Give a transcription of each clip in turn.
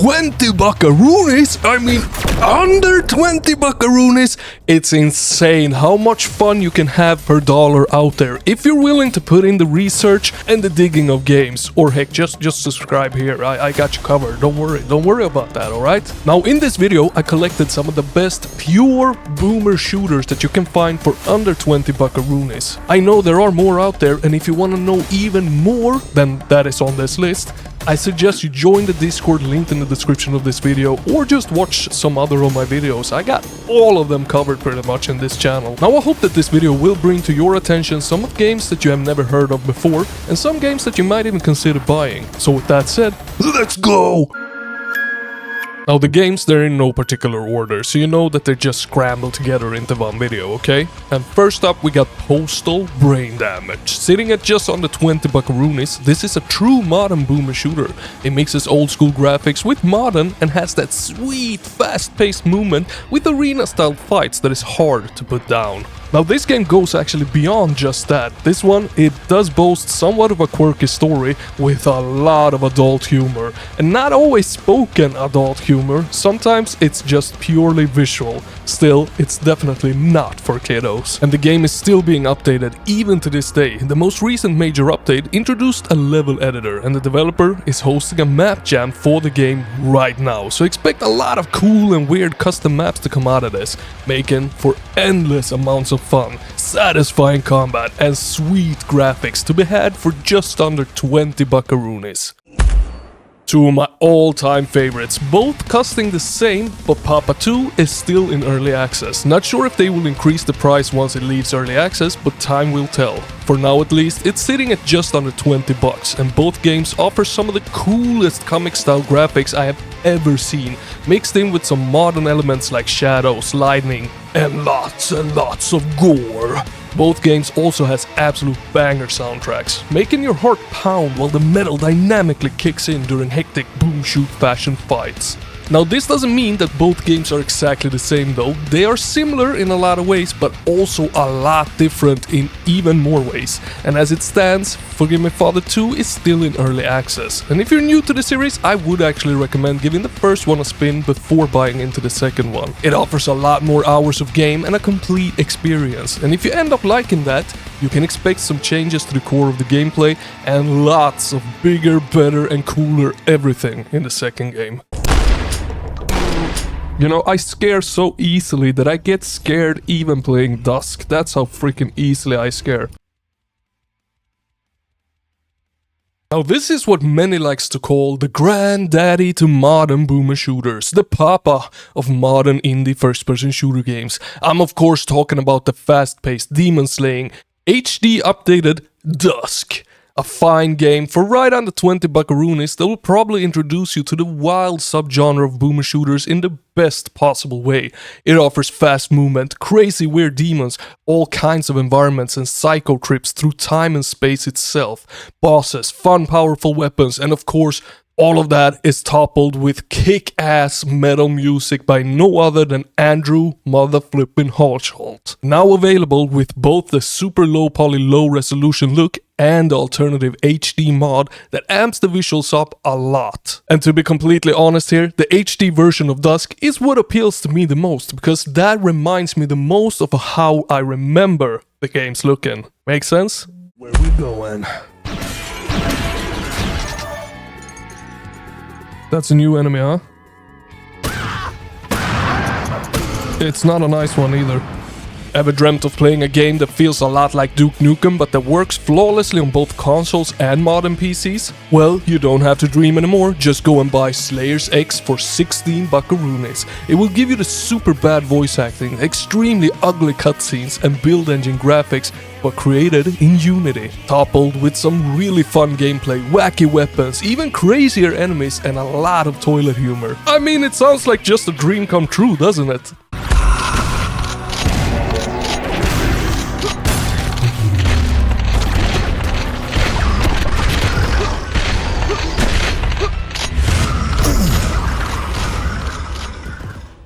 20 buckaroonies? I mean, under 20 buckaroonies? It's insane how much fun you can have per dollar out there if you're willing to put in the research and the digging of games. Or heck, just subscribe here, I got you covered, don't worry about that, alright? Now in this video I collected some of the best pure boomer shooters that you can find for under 20 buckaroonies. I know there are more out there, and if you want to know even more than that is on this list, I suggest you join the Discord linked in the description of this video, or just watch some other of my videos. I got all of them covered pretty much in this channel. Now I hope that this video will bring to your attention some of games that you have never heard of before, and some games that you might even consider buying. So with that said, let's go! Now the games, they're in no particular order, so you know that they're just scrambled together into one video, okay? And first up we got Postal Brain Damage. Sitting at just under 20 buckaroonies, this is a true modern boomer shooter. It mixes old school graphics with modern and has that sweet fast-paced movement with arena-style fights that is hard to put down. Now this game goes actually beyond just that. This one, it does boast somewhat of a quirky story with a lot of adult humor. And not always spoken adult humor, sometimes it's just purely visual. Still, it's definitely not for kiddos. And the game is still being updated even to this day. The most recent major update introduced a level editor, and the developer is hosting a map jam for the game right now. So expect a lot of cool and weird custom maps to come out of this, making for endless amounts of fun, satisfying combat, and sweet graphics to be had for just under 20 buckaroonies. Two of my all-time favorites, both costing the same, but Papa 2 is still in early access. Not sure if they will increase the price once it leaves early access, but time will tell. For now at least, it's sitting at just under 20 bucks, and both games offer some of the coolest comic-style graphics I have ever seen, mixed in with some modern elements like shadows, lightning, and lots of gore. Both games also has absolute banger soundtracks, making your heart pound while the metal dynamically kicks in during hectic boom shoot fashion fights. Now this doesn't mean that both games are exactly the same though. They are similar in a lot of ways, but also a lot different in even more ways. And as it stands, Forgive Me Father 2 is still in early access. And if you're new to the series, I would actually recommend giving the first one a spin before buying into the second one. It offers a lot more hours of game and a complete experience. And if you end up liking that, you can expect some changes to the core of the gameplay and lots of bigger, better and cooler everything in the second game. You know, I scare so easily that I get scared even playing DUSK. That's how freaking easily I scare. Now this is what many likes to call the granddaddy to modern boomer shooters, the papa of modern indie first-person shooter games. I'm of course talking about the fast-paced demon-slaying, HD updated DUSK. A fine game for right under 20 buckaroonies that will probably introduce you to the wild subgenre of boomer shooters in the best possible way. It offers fast movement, crazy weird demons, all kinds of environments and psycho trips through time and space itself, bosses, fun powerful weapons, and of course all of that is toppled with kick-ass metal music by no other than Andrew motherflippin' Hrot. Now available with both the super low poly low resolution look and the alternative HD mod that amps the visuals up a lot. And to be completely honest here, the HD version of DUSK is what appeals to me the most, because that reminds me the most of how I remember the game's looking. Make sense? Where we going? That's a new enemy, huh? It's not a nice one either. Ever dreamt of playing a game that feels a lot like Duke Nukem but that works flawlessly on both consoles and modern PCs? Well, you don't have to dream anymore, just go and buy Slayers X for 16 buckaroonies. It will give you the super bad voice acting, extremely ugly cutscenes and build engine graphics, but created in Unity. Toppled with some really fun gameplay, wacky weapons, even crazier enemies and a lot of toilet humor. I mean, it sounds like just a dream come true, doesn't it?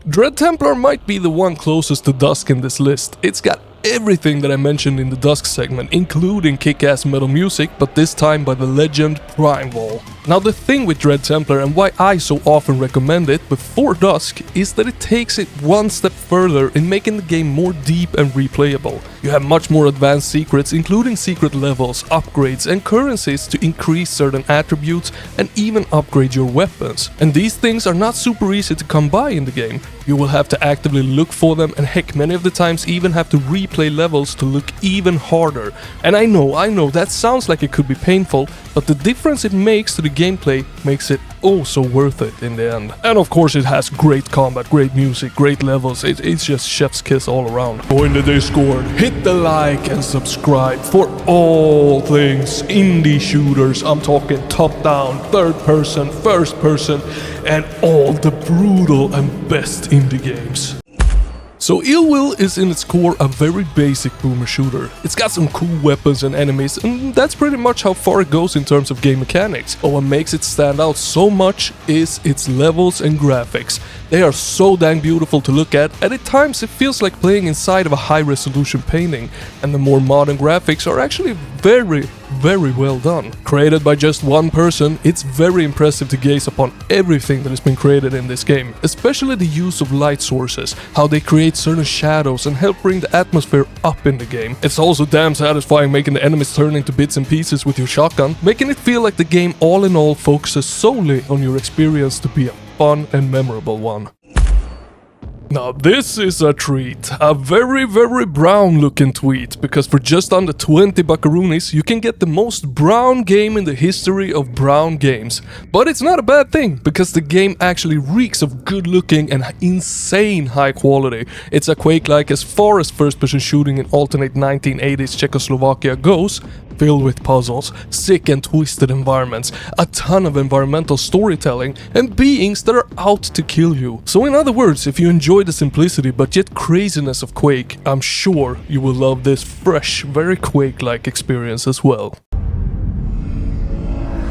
Dread Templar might be the one closest to DUSK in this list. It's got everything that I mentioned in the DUSK segment, including kick-ass metal music, but this time by the legend Primevol. Now the thing with Dread Templar and why I so often recommend it before Dusk is that it takes it one step further in making the game more deep and replayable. You have much more advanced secrets, including secret levels, upgrades and currencies to increase certain attributes and even upgrade your weapons. And these things are not super easy to come by in the game. You will have to actively look for them, and heck, many of the times even have to replay levels to look even harder. And I know, that sounds like it could be painful, but the difference it makes to the gameplay makes it oh so worth it in the end. And of course it has great combat, great music, great levels, it's just chef's kiss all around. Join the Discord, hit the like and subscribe for all things indie shooters. I'm talking top down, third person, first person, and all the brutal and best indie games. So iLLWiLL is in its core a very basic boomer shooter. It's got some cool weapons and enemies, and that's pretty much how far it goes in terms of game mechanics. But what makes it stand out so much is its levels and graphics. They are so dang beautiful to look at times it feels like playing inside of a high-resolution painting, and the more modern graphics are actually very well done. Created by just one person, it's very impressive to gaze upon everything that has been created in this game, especially the use of light sources, how they create certain shadows and help bring the atmosphere up in the game. It's also damn satisfying making the enemies turn into bits and pieces with your shotgun, making it feel like the game all in all focuses solely on your experience to be a fun and memorable one. Now this is a treat, a very brown looking tweet, because for just under 20 buckaroonies you can get the most brown game in the history of brown games. But it's not a bad thing, because the game actually reeks of good looking and insane high quality. It's a Quake-like as far as first person shooting in alternate 1980s Czechoslovakia goes, filled with puzzles, sick and twisted environments, a ton of environmental storytelling, and beings that are out to kill you. So in other words, if you enjoy the simplicity but yet craziness of Quake, I'm sure you will love this fresh, very Quake-like experience as well.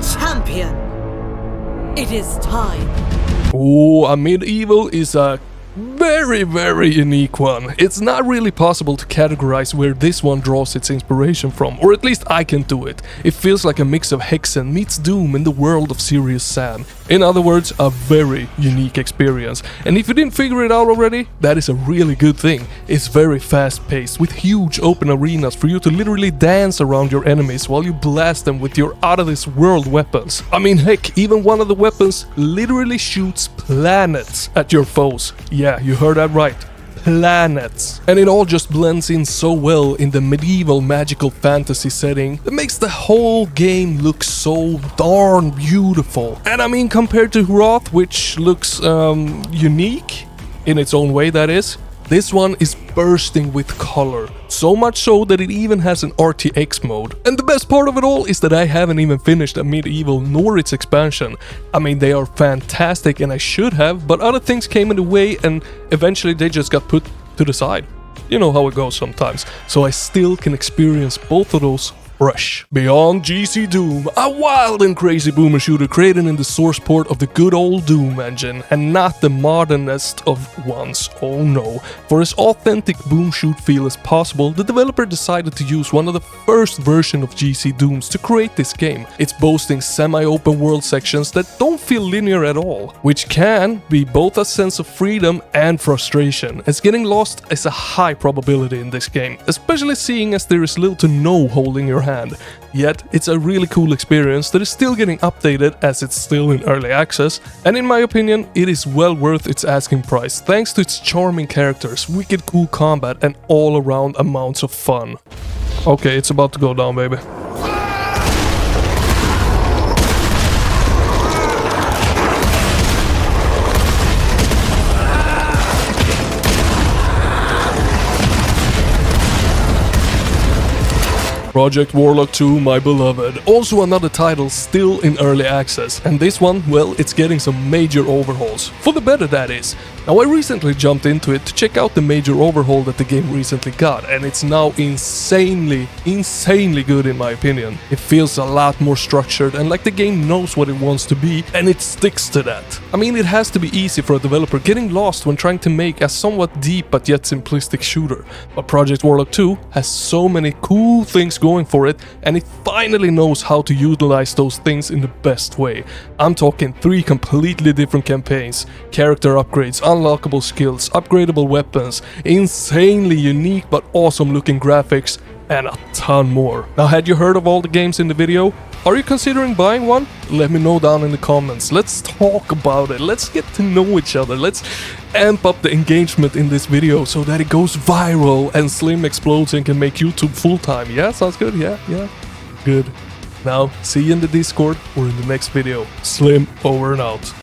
Champion, it is time. Oh, a medieval is a very unique one. It's not really possible to categorize where this one draws its inspiration from, or at least I can do it. It feels like a mix of Hexen meets Doom in the world of Serious Sam. In other words, a very unique experience. And if you didn't figure it out already, that is a really good thing. It's very fast-paced, with huge open arenas for you to literally dance around your enemies while you blast them with your out-of-this-world weapons. I mean, heck, even one of the weapons literally shoots planets at your foes. Yeah, you heard that right. Planets. And it all just blends in so well in the medieval magical fantasy setting that makes the whole game look so darn beautiful. And I mean, compared to Hrot, which looks unique in its own way, that is, this one is bursting with color. So much so that it even has an RTX mode. And the best part of it all is that I haven't even finished a medieval nor its expansion. I mean, they are fantastic and I should have, but other things came in the way and eventually they just got put to the side. You know how it goes sometimes. So I still can experience both of those fresh. Beyond GC Doom, a wild and crazy boomer shooter created in the source port of the good old Doom engine, and not the modernest of ones, oh no. For as authentic boom shoot feel as possible, the developer decided to use one of the first version of GC Dooms to create this game. It's boasting semi-open world sections that don't feel linear at all, which can be both a sense of freedom and frustration, as getting lost is a high probability in this game, especially seeing as there is little to no holding your hand. Yet, it's a really cool experience that is still getting updated as it's still in early access, and in my opinion, it is well worth its asking price thanks to its charming characters, wicked cool combat, and all around amounts of fun. Okay, it's about to go down, baby. Project Warlock 2, my beloved. Also another title still in early access, and this one, well, it's getting some major overhauls. For the better, that is. Now, I recently jumped into it to check out the major overhaul that the game recently got, and it's now insanely good in my opinion. It feels a lot more structured and like the game knows what it wants to be, and it sticks to that. I mean, it has to be easy for a developer getting lost when trying to make a somewhat deep but yet simplistic shooter. But Project Warlock 2 has so many cool things going for it, and it finally knows how to utilize those things in the best way. I'm talking 3 completely different campaigns, character upgrades, unlockable skills, upgradable weapons, insanely unique but awesome looking graphics, and a ton more. Now, had you heard of all the games in the video? Are you considering buying one? Let me know down in the comments. Let's talk about it. Let's get to know each other. Let's amp up the engagement in this video so that it goes viral and Slim explodes and can make YouTube full-time. Yeah, sounds good? Yeah. Good. Now, see you in the Discord or in the next video. Slim over and out.